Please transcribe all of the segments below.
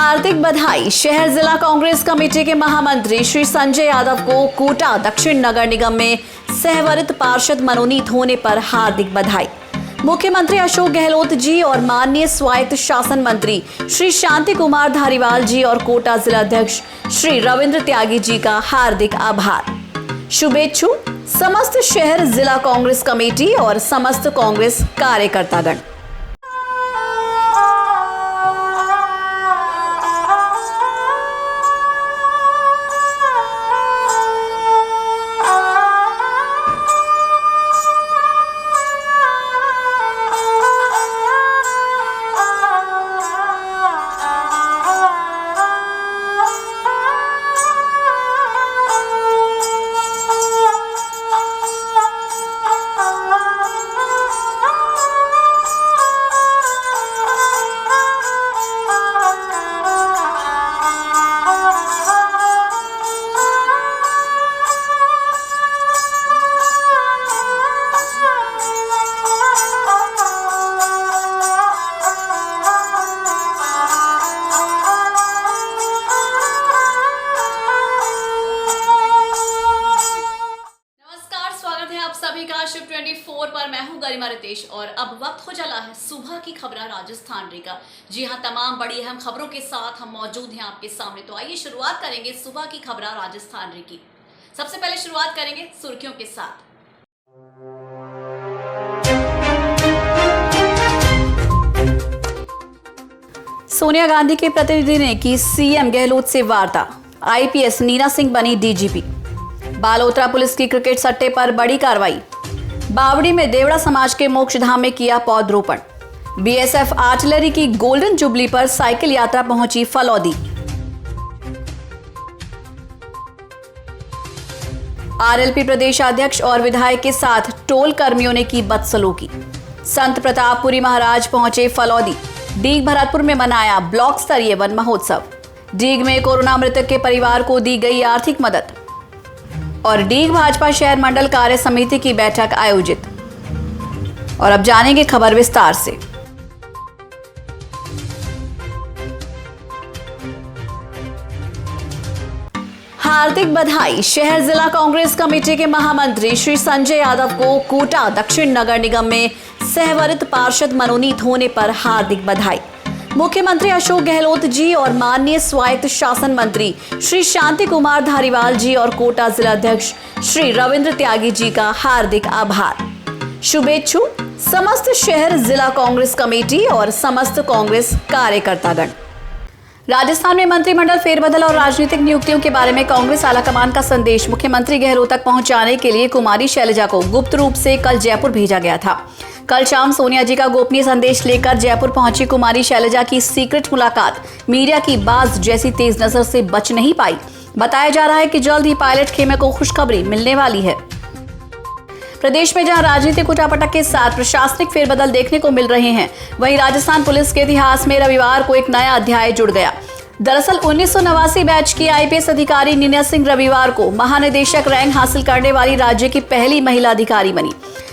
हार्दिक बधाई। शहर जिला कांग्रेस कमेटी के महामंत्री श्री संजय यादव को कोटा दक्षिण नगर निगम में सहवरित पार्षद मनोनीत होने पर हार्दिक बधाई। मुख्यमंत्री अशोक गहलोत जी और माननीय स्वायत्त शासन मंत्री श्री शांति कुमार धारीवाल जी और कोटा जिलाध्यक्ष श्री रविंद्र त्यागी जी का हार्दिक आभार। शुभेच्छु समस्त शहर जिला कांग्रेस कमेटी और समस्त कांग्रेस कार्यकर्तागण। सभी का शिव 24 पर मैं हूं गरिमा रितेश और अब वक्त हो चला है सुबह की खबरें राजस्थान री का। जी हां, तमाम बड़ी अहम खबरों के साथ हम मौजूद हैं आपके सामने। तो आइए शुरुआत करेंगे सुबह की खबरें राजस्थान री की। सबसे पहले शुरुआत करेंगे सुर्खियों के साथ। सोनिया गांधी के प्रतिनिधि ने की सीएम गहलोत से वार्ता। आईपीएस नीना सिंह बनी डीजीपी। बालोतरा पुलिस की क्रिकेट सट्टे पर बड़ी कार्रवाई। बावड़ी में देवड़ा समाज के मोक्षधाम में किया पौधरोपण। बीएसएफ आर्टिलरी की गोल्डन जुबली पर साइकिल यात्रा पहुंची फलौदी। आरएलपी प्रदेशाध्यक्ष और विधायक के साथ टोल कर्मियों ने की बदसलूकी। संत प्रतापपुरी महाराज पहुंचे फलौदी। डीग भरतपुर में मनाया ब्लॉक स्तरीय वन महोत्सव। डीग में कोरोना मृतक के परिवार को दी गई आर्थिक मदद। और डीग भाजपा शहर मंडल कार्य समिति की बैठक आयोजित। और अब जानेंगे खबर विस्तार से। हार्दिक बधाई। शहर जिला कांग्रेस कमेटी के महामंत्री श्री संजय यादव को कोटा दक्षिण नगर निगम में सहवरित पार्षद मनोनीत होने पर हार्दिक बधाई। मुख्यमंत्री अशोक गहलोत जी और माननीय स्वायत्त शासन मंत्री श्री शांति कुमार धारीवाल जी और कोटा जिलाध्यक्ष श्री रविंद्र त्यागी जी का हार्दिक आभार। शुभेच्छु समस्त शहर जिला कांग्रेस कमेटी और समस्त कांग्रेस कार्यकर्तागण। राजस्थान में मंत्रिमंडल फेरबदल और राजनीतिक नियुक्तियों के बारे में कांग्रेस आलाकमान का संदेश मुख्यमंत्री गहलोत तक पहुंचाने के लिए कुमारी शैलजा को गुप्त रूप से कल जयपुर भेजा गया था। कल शाम सोनिया जी का गोपनीय संदेश लेकर जयपुर पहुंची कुमारी शैलजा की सीक्रेट मुलाकात मीडिया की बाज जैसी तेज नजर से बच नहीं पाई। बताया जा रहा है कि जल्द ही पायलट खेमे को खुशखबरी मिलने वाली है। प्रदेश में जहां राजनीतिक उठापटक के साथ प्रशासनिक फेरबदल देखने को मिल रहे हैं, वहीं राजस्थान पुलिस के इतिहास में रविवार को एक नया अध्याय जुड़ गया। दरअसल 1989 बैच की आईपीएस अधिकारी नीना सिंह रविवार को महानिदेशक रैंक हासिल करने वाली राज्य की पहली महिला अधिकारी बनी।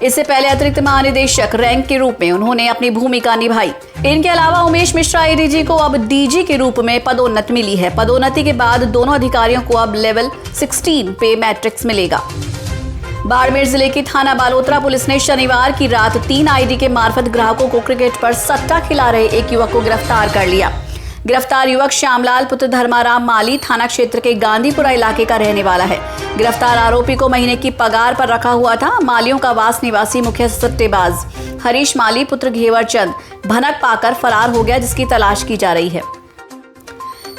इससे पहले अतिरिक्त महानिदेशक रैंक के रूप में उन्होंने अपनी भूमिका निभाई। इनके अलावा उमेश मिश्रा एडीजी को अब डीजी के रूप में पदोन्नति मिली है। पदोन्नति के बाद दोनों अधिकारियों को अब लेवल 16 पे मैट्रिक्स मिलेगा। बाड़मेर जिले की थाना बालोतरा पुलिस ने शनिवार की रात 3 आईडी के मार्फत ग्राहकों को क्रिकेट पर सट्टा खिला रहे एक युवक को गिरफ्तार कर लिया। गिरफ्तार युवक श्यामलाल पुत्र धर्माराम माली थाना क्षेत्र के गांधीपुरा इलाके का रहने वाला है। गिरफ्तार आरोपी को महीने की पगार पर रखा हुआ था। मालियों का वास निवासी मुख्य सट्टेबाज हरीश माली पुत्र घेवर चंद भनक पाकर फरार हो गया, जिसकी तलाश की जा रही है।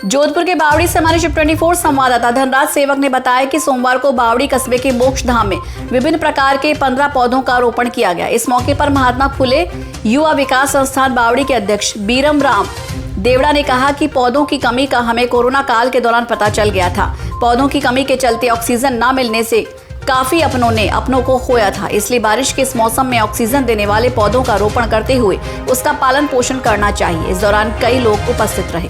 जोधपुर के बावड़ी से हमारे शिव 24 संवाददाता धनराज सेवक ने बताया कि सोमवार को बावड़ी कस्बे के मोक्षधाम में विभिन्न प्रकार के 15 पौधों का रोपण किया गया। इस मौके पर महात्मा फुले युवा विकास संस्थान बावड़ी के अध्यक्ष बीरम राम देवड़ा ने कहा कि पौधों की कमी का हमें कोरोना काल के दौरान पता चल गया था। पौधों की कमी के चलते ऑक्सीजन न मिलने से काफी अपनों को खोया था, इसलिए बारिश के इस मौसम में ऑक्सीजन देने वाले पौधों का रोपण करते हुए उसका पालन पोषण करना चाहिए। इस दौरान कई लोग उपस्थित रहे।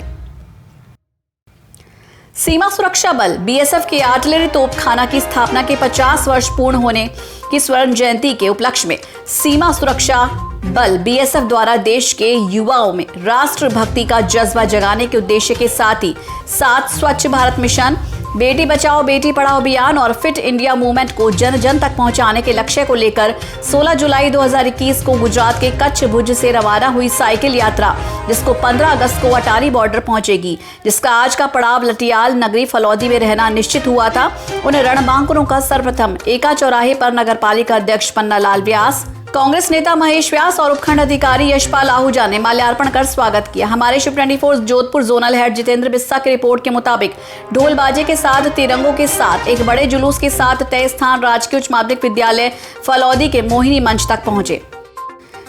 सीमा सुरक्षा बल बीएसएफ के आर्टिलरी तोपखाना की स्थापना के 50 वर्ष पूर्ण होने की स्वर्ण जयंती के उपलक्ष्य में सीमा सुरक्षा बल बीएसएफ द्वारा देश के युवाओं में राष्ट्रभक्ति का जज्बा जगाने के उद्देश्य के साथ ही 7 स्वच्छ भारत मिशन, बेटी बचाओ बेटी पढ़ाओ अभियान और फिट इंडिया मूवमेंट को जन जन तक पहुंचाने के लक्ष्य को लेकर 16 जुलाई 2021 को गुजरात के कच्छ भुज से रवाना हुई साइकिल यात्रा, जिसको 15 अगस्त को अटारी बॉर्डर पहुंचेगी, जिसका आज का पड़ाव लटियाल नगरी फलौदी में रहना निश्चित हुआ था। उन रणबांकुरों का सर्वप्रथम एका चौराहे पर नगरपालिका अध्यक्ष पन्नालाल व्यास, कांग्रेस नेता महेश व्यास और उपखंड अधिकारी यशपाल आहूजा ने माल्यार्पण कर स्वागत किया। हमारे शिव 24 जोधपुर जोनल हेड जितेंद्र बिस्सा की रिपोर्ट के मुताबिक ढोल बाजे के साथ तिरंगों के साथ एक बड़े जुलूस के साथ तय स्थान राजकीय उच्च माध्यमिक विद्यालय फलौदी के मोहिनी मंच तक पहुंचे।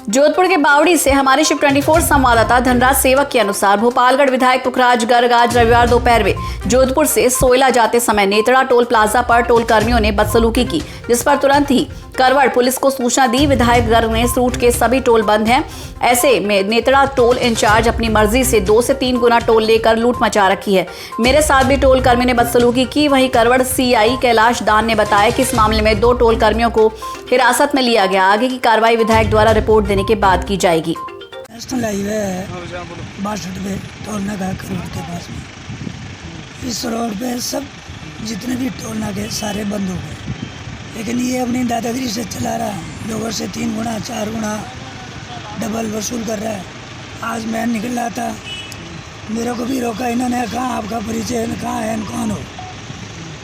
जोधपुर के बावड़ी से हमारे शिव 24 संवाददाता धनराज सेवक के अनुसार भोपालगढ़ विधायक पुखराज गर्ग आज रविवार दोपहर में जोधपुर से सोयला जाते समय नेतड़ा टोल प्लाजा पर टोल कर्मियों ने बदसलूकी की, जिस पर तुरंत ही करवड़ पुलिस को सूचना दी। विधायक गर्ग ने रूट के सभी टोल बंद हैं, ऐसे में नेतड़ा टोल इंचार्ज अपनी मर्जी से 2 से 3 गुना टोल लेकर लूट मचा रखी है। मेरे साथ भी टोल कर्मी ने बदसलूकी की। वहीं करवड़ सीआई कैलाश दान ने बताया कि इस मामले में 2 टोल कर्मियों को हिरासत में लिया गया। आगे की कार्रवाई विधायक द्वारा रिपोर्ट देने के बाद की जाएगी। नेशनल हाईवे है 62 पे टोल नाका करवड़ के पास में। इस रोड पे सब जितने भी टोल नाके सारे बंद हो गए, लेकिन ये अपनी दादागिरी से चला रहा है। लोगों से 3 गुना 4 गुना डबल वसूल कर रहा है। आज मैं निकल रहा था, मेरे को भी रोका इन्होंने, कहाँ आपका परिचय, कहाँ है, कौन हो।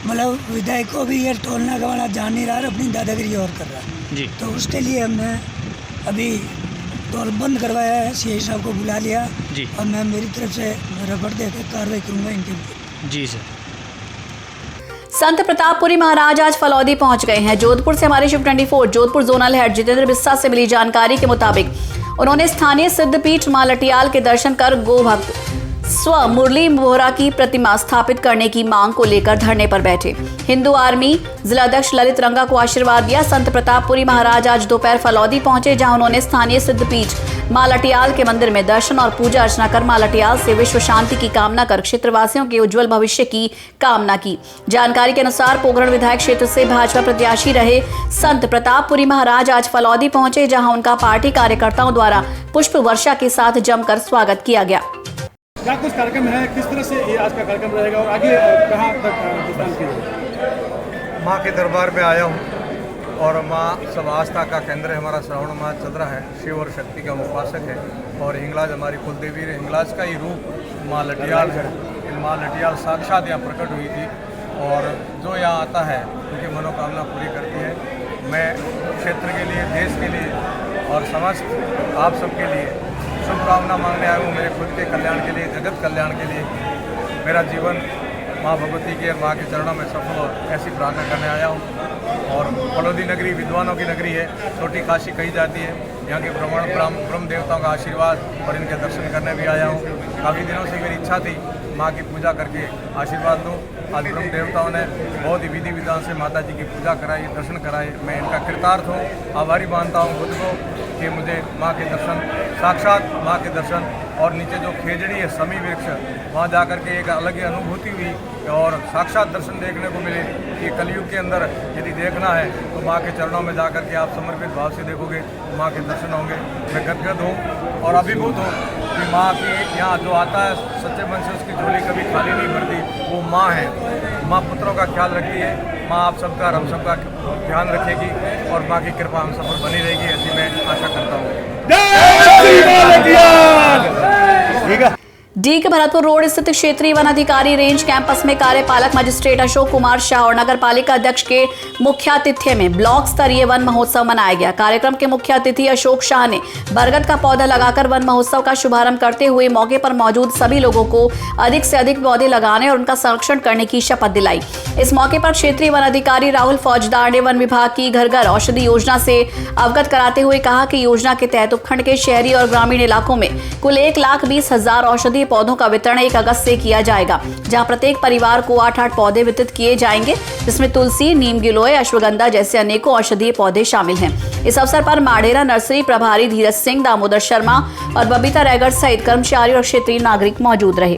मतलब विधायक को भी ये टोल नाका वाला जान नहीं रहा, अपनी दादागिरी और कर रहा है जी। तो उसके लिए हमने अभी टोल बंद करवाया है, सीआई साहब को बुला लिया जी। और मैं मेरी तरफ से रबड़ देकर कार्रवाई करूँगा इनके ऊपर जी सर। संत प्रतापपुरी महाराज आज फलौदी पहुंच गए हैं। जोधपुर से हमारे शिव 24 जोधपुर जोनल हेड जितेंद्र बिस्सा से मिली जानकारी के मुताबिक उन्होंने स्थानीय सिद्धपीठ मां लटियाल के दर्शन कर गोभक्त स्व मुरली बोहरा की प्रतिमा स्थापित करने की मांग को लेकर धरने पर बैठे। हिंदू आर्मी जिलाध्यक्ष ललित रंगा को आशीर्वाद दिया। संत प्रतापपुरी महाराज आज दोपहर फलौदी पहुंचे, जहां उन्होंने स्थानीय सिद्धपीठ मां लटियाल के मंदिर में दर्शन और पूजा अर्चना कर मां लटियाल से विश्व शांति की कामना कर क्षेत्रवासियों के उज्जवल भविष्य की कामना की। जानकारी के अनुसार पोखरण विधायक क्षेत्र से भाजपा प्रत्याशी रहे संत प्रतापपुरी महाराज आज फलौदी पहुंचे, जहां उनका पार्टी कार्यकर्ताओं द्वारा पुष्प वर्षा के साथ जमकर स्वागत किया गया। क्या कुछ कार्यक्रम है, किस तरह से ये आज का कार्यक्रम रहेगा और आगे कहाँ तक विस्तार किया? माँ के दरबार में आया हूँ और माँ सब आस्था का केंद्र है। हमारा श्रावण माह चल रहा है, शिव और शक्ति का उपासक है और हिंगलाज हमारी कुलदेवी है। हिंगलाज का ही रूप माँ लटियाल है। माँ लटियाल साक्षात यहाँ प्रकट हुई थी और जो यहाँ आता है उनकी मनोकामना पूरी करती है। मैं क्षेत्र के लिए, देश के लिए और समस्त आप सबके लिए शुभकामना मांगने आया हूँ। मेरे खुद के कल्याण के लिए, जगत कल्याण के लिए, मेरा जीवन माँ भगवती के और माँ के चरणों में सफल हो, ऐसी प्रार्थना करने आया हूँ। और फलौदी नगरी विद्वानों की नगरी है, छोटी काशी कही जाती है। यहाँ के ब्रह्म देवताओं का आशीर्वाद और इनके दर्शन करने भी आया हूँ। काफ़ी दिनों से मेरी इच्छा थी माँ की पूजा करके आशीर्वाद दूँ। आज ब्रह्म देवताओं ने बहुत ही विधि विधान से माता जी की पूजा कराई, दर्शन कराए। मैं इनका कृतार्थ हूँ, आभारी मानता हूँ खुद को कि मुझे माँ के दर्शन, साक्षात माँ के दर्शन और नीचे जो खेजड़ी है समी वृक्ष, वहाँ जाकर के एक अलग ही अनुभूति हुई और साक्षात दर्शन देखने को मिले कि कलयुग के अंदर यदि देखना है तो माँ के चरणों में जाकर के आप समर्पित भाव से देखोगे तो माँ के दर्शन होंगे। मैं गदगद हूँ और अभिभूत हूँ कि माँ की यहाँ जो आता है सच्चे मन से उसकी झोली कभी खाली नहीं भरती। वो माँ है, माँ पुत्रों का ख्याल रखती है। माँ आप सबका, हम सबका ध्यान रखेगी और माँ की कृपा हम सब पर बनी रहेगी, ऐसी मैं आशा करता हूँ। डी के भरतपुर रोड स्थित क्षेत्रीय वन अधिकारी रेंज कैंपस में कार्यपालक मजिस्ट्रेट अशोक कुमार शाह और नगर पालिका अध्यक्ष के मुख्यातिथ्य में ब्लॉक स्तरीय वन महोत्सव मनाया गया। कार्यक्रम के मुख्य अतिथि अशोक शाह ने बरगद का पौधा लगाकर वन महोत्सव का शुभारंभ करते हुए मौके पर मौजूद सभी लोगों को अधिक से अधिक पौधे लगाने और उनका संरक्षण करने की शपथ दिलाई। इस मौके पर क्षेत्रीय वन अधिकारी राहुल फौजदार ने वन विभाग की घर घर औषधि योजना से अवगत कराते हुए कहा कि योजना के तहत उपखंड के शहरी और ग्रामीण इलाकों में कुल 1,20,000 औषधीय पौधों का वितरण 1 अगस्त से किया जाएगा, जहां प्रत्येक परिवार को 8-8 पौधे वितरित किए जाएंगे, जिसमें तुलसी, नीम गिलोय, अश्वगंधा जैसे अनेकों औषधीय पौधे शामिल हैं। इस अवसर पर माडेरा नर्सरी प्रभारी धीरज सिंह, दामोदर शर्मा और बबीता रैगर सहित कर्मचारी और क्षेत्रीय नागरिक मौजूद रहे।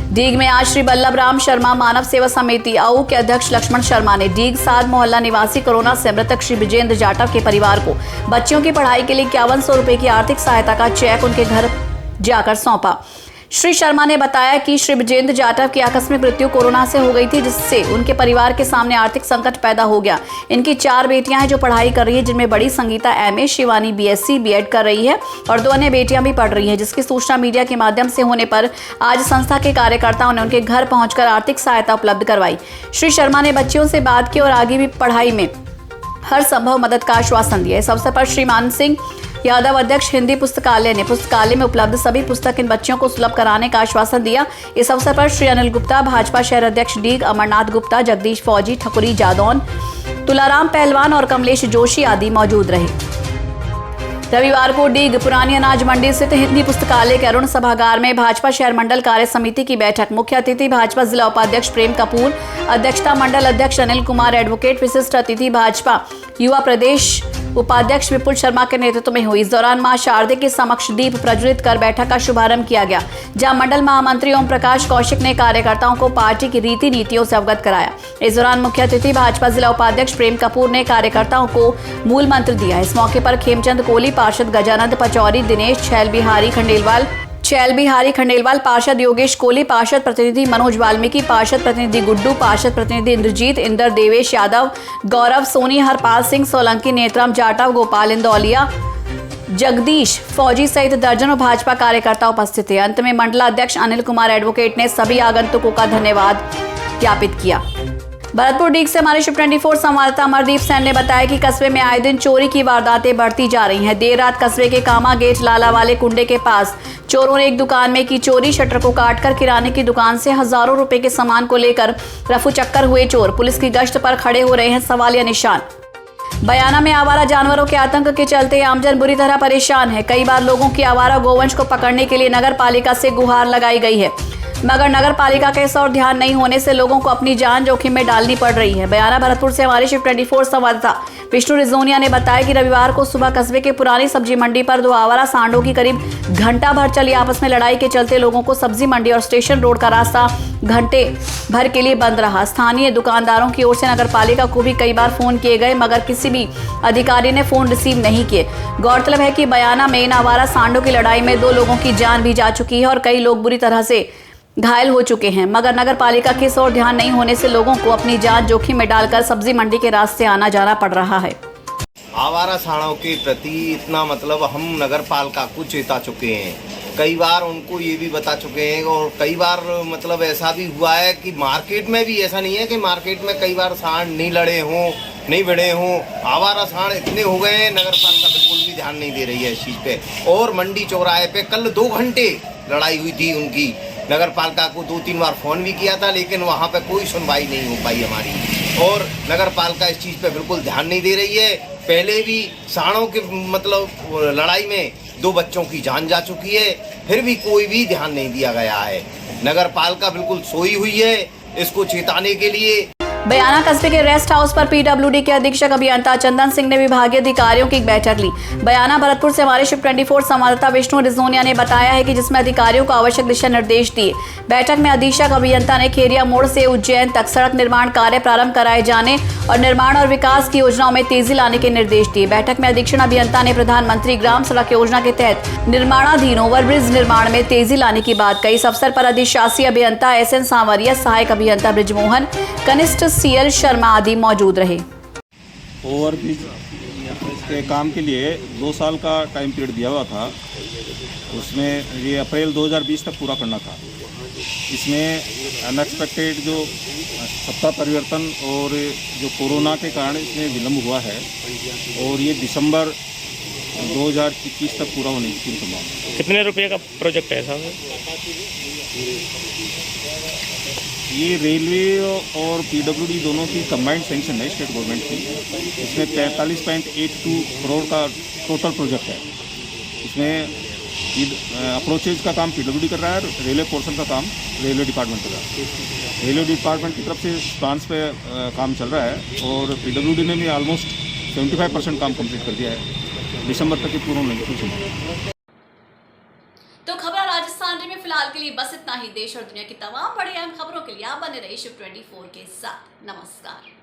डीग में आज श्री बल्लभ राम शर्मा मानव सेवा समिति आऊ के अध्यक्ष लक्ष्मण शर्मा ने डीग साध मोहल्ला निवासी कोरोना से मृतक श्री विजेंद्र जाटव के परिवार को बच्चों की पढ़ाई के लिए 5100 रुपए की आर्थिक सहायता का चेक उनके घर जाकर सौंपा। श्री शर्मा ने बताया कि श्री विजेंद्र जाटव की आकस्मिक मृत्यु कोरोना से हो गई थी, जिससे उनके परिवार के सामने आर्थिक संकट पैदा हो गया। इनकी 4 बेटियां हैं जो पढ़ाई कर रही है, जिनमें बड़ी Sangeeta MA, Shivani BSc B.Ed कर रही है और 2 अन्य बेटियां भी पढ़ रही हैं, जिसकी सूचना मीडिया के माध्यम से होने पर आज संस्था के कार्यकर्ताओं ने उनके घर पहुंचकर आर्थिक सहायता उपलब्ध करवाई। श्री शर्मा ने बच्चियों से बात की और आगे भी पढ़ाई में हर संभव मदद का आश्वासन दिया। इस अवसर पर श्री मान सिंह यादव अध्यक्ष हिंदी पुस्तकालय ने पुस्तकालय में उपलब्ध सभी पुस्तक इन बच्चों को सुलभ कराने का आश्वासन दिया। इस अवसर पर श्री अनिल गुप्ता, भाजपा शहर अध्यक्ष डीग, अमरनाथ गुप्ता, जगदीश फौजी, ठकुरी जादौन, तुलाराम पहलवान और कमलेश जोशी आदि मौजूद रहे। रविवार को डीग पुरानी अनाज मंडी स्थित हिंदी पुस्तकालय के अरुण सभागार में भाजपा शहर मंडल कार्य समिति की बैठक, मुख्य अतिथि भाजपा जिला उपाध्यक्ष प्रेम कपूर, अध्यक्षता मंडल अध्यक्ष अनिल कुमार, एडवोकेट विशिष्ट अतिथि भाजपा युवा प्रदेश उपाध्यक्ष विपुल शर्मा के नेतृत्व में हुई। इस दौरान मां शारदे के समक्ष दीप प्रज्वलित कर बैठक का शुभारंभ किया गया, जहां मंडल महामंत्री ओम प्रकाश कौशिक ने कार्यकर्ताओं को पार्टी की रीति नीतियों से अवगत कराया। इस दौरान मुख्य अतिथि भाजपा जिला उपाध्यक्ष प्रेम कपूर ने कार्यकर्ताओं को मूल मंत्र दिया। इस मौके पर खेमचंद कोहली, पार्षद गजानंद पचौरी, दिनेश छैल बिहारी खंडेलवाल, पार्षद योगेश कोहली, पार्षद प्रतिनिधि मनोज वाल्मीकि, पार्षद प्रतिनिधि गुड्डू, पार्षद प्रतिनिधि इंद्रजीत, इंदर, देवेश यादव, गौरव सोनी, हरपाल सिंह सोलंकी, नेत्राम जाटव, गोपाल इंदौलिया, जगदीश फौजी सहित दर्जनों भाजपा कार्यकर्ता उपस्थित थे। अंत में मंडलाध्यक्ष अनिल कुमार एडवोकेट ने सभी आगंतुकों का धन्यवाद ज्ञापित किया। भरतपुर डीग से हमारे शिफ्ट 24 संवाददाता अमरदीप सैन ने बताया कि कस्बे में आए दिन चोरी की वारदातें बढ़ती जा रही हैं। देर रात कस्बे के कामा गेट लाला वाले कुंडे के पास चोरों ने एक दुकान में की चोरी। शटर को काटकर किराने की दुकान से हजारों रुपए के सामान को लेकर रफू चक्कर हुए चोर। पुलिस की गश्त पर खड़े हो रहे हैं सवालिया निशान। बयाना में आवारा जानवरों के आतंक के चलते आमजन बुरी तरह परेशान है। कई बार लोगों की आवारा गोवंश को पकड़ने के लिए नगर पालिका से गुहार लगाई गई है, मगर नगर पालिका का इस और ध्यान नहीं होने से लोगों को अपनी जान जोखिम में डालनी पड़ रही है। बयाना भरतपुर से हमारे शिफ्ट 24 संवाददाता विष्णु रिजोनिया ने बताया कि रविवार को सुबह कस्बे के पुरानी सब्जी मंडी पर 2 आवारा सांडों की करीब घंटा भर चली आपस में लड़ाई के चलते लोगों को सब्जी मंडी और स्टेशन रोड का रास्ता घंटे भर के लिए बंद रहा। स्थानीय दुकानदारों की ओर से नगर पालिका को भी कई बार फोन किए गए, मगर किसी भी अधिकारी ने फोन रिसीव नहीं किए। गौरतलब है कि बयाना में इन आवारा सांडों की लड़ाई में 2 लोगों की जान भी जा चुकी है और कई लोग बुरी तरह से घायल हो चुके हैं, मगर नगर पालिका के इस ओर ध्यान नहीं होने से लोगों को अपनी जान जोखिम में डालकर सब्जी मंडी के रास्ते आना जाना पड़ रहा है। आवारा सांडों के प्रति इतना हम नगर पालिका को चेता चुके हैं, कई बार उनको ये भी बता चुके हैं और कई बार ऐसा भी हुआ है कि मार्केट में भी ऐसा नहीं है कि मार्केट में कई बार सांड नहीं लड़े हों, नहीं भिड़े हों। आवारा सांड इतने हो गए हैं, नगर पालिका बिल्कुल भी ध्यान नहीं दे रही है इस चीज़ पे। और मंडी चौराहे पे कल 2 घंटे लड़ाई हुई थी उनकी। नगर पालिका को 2-3 बार फ़ोन भी किया था, लेकिन वहाँ पे कोई सुनवाई नहीं हो पाई हमारी। और नगर पालिका इस चीज़ पे बिल्कुल ध्यान नहीं दे रही है। पहले भी सांडों के लड़ाई में 2 बच्चों की जान जा चुकी है, फिर भी कोई भी ध्यान नहीं दिया गया है। नगर पालिका बिल्कुल सोई हुई है, इसको चेताने के लिए। बयाना कस्बे के रेस्ट हाउस पर PWD के अधीक्षक अभियंता चंदन सिंह ने विभागीय अधिकारियों की एक बैठक ली। बयाना भरतपुर से हमारे शिफ्ट 24 संवाददाता विष्णु रिजोनिया ने बताया है कि जिसमें अधिकारियों को आवश्यक दिशा निर्देश दिए। बैठक में अधीक्षक अभियंता ने खेरिया मोड़ से उज्जैन तक सड़क निर्माण कार्य प्रारंभ कराए जाने और निर्माण और विकास की योजनाओं में तेजी लाने के निर्देश दिए। बैठक में अधीक्षण अभियंता ने प्रधानमंत्री ग्राम सड़क योजना के तहत निर्माणाधीन ओवरब्रिज निर्माण में तेजी लाने की बात कही। इस अवसर पर अधिशासी अभियंता SN सांवरिया, सहायक अभियंता ब्रिजमोहन, कनिष्ठ CL शर्मा आदि मौजूद रहे। ओवरब्रिज के काम के लिए 2 साल का टाइम पीरियड दिया हुआ था, उसमें ये अप्रैल 2020 तक पूरा करना था। इसमें अनएक्सपेक्टेड जो सत्ता परिवर्तन और जो कोरोना के कारण इसमें विलम्ब हुआ है और ये दिसंबर 2021 तक पूरा होने की संभावना। कितने रुपए का प्रोजेक्ट है साहब? ये रेलवे और PWD दोनों की कंबाइंड सैंक्शन है स्टेट गवर्नमेंट की। इसमें 45.82 करोड़ का टोटल प्रोजेक्ट है। इसमें अप्रोचेज का काम PWD कर रहा है, रेलवे पोर्शन का काम रेलवे डिपार्टमेंट कर रहा है। रेलवे डिपार्टमेंट की तरफ से स्पांस पे काम चल रहा है और PWD ने भी ऑलमोस्ट 75% काम कंप्लीट कर दिया है। दिसंबर तक ही पूर्ण होने की। तो खबर राजस्थान में फिलहाल के लिए लिए बस इतना ही। देश और दुनिया की तमाम बड़ी अहम खबरों के लिए आप बने रहिए शिव 24 के साथ। नमस्कार।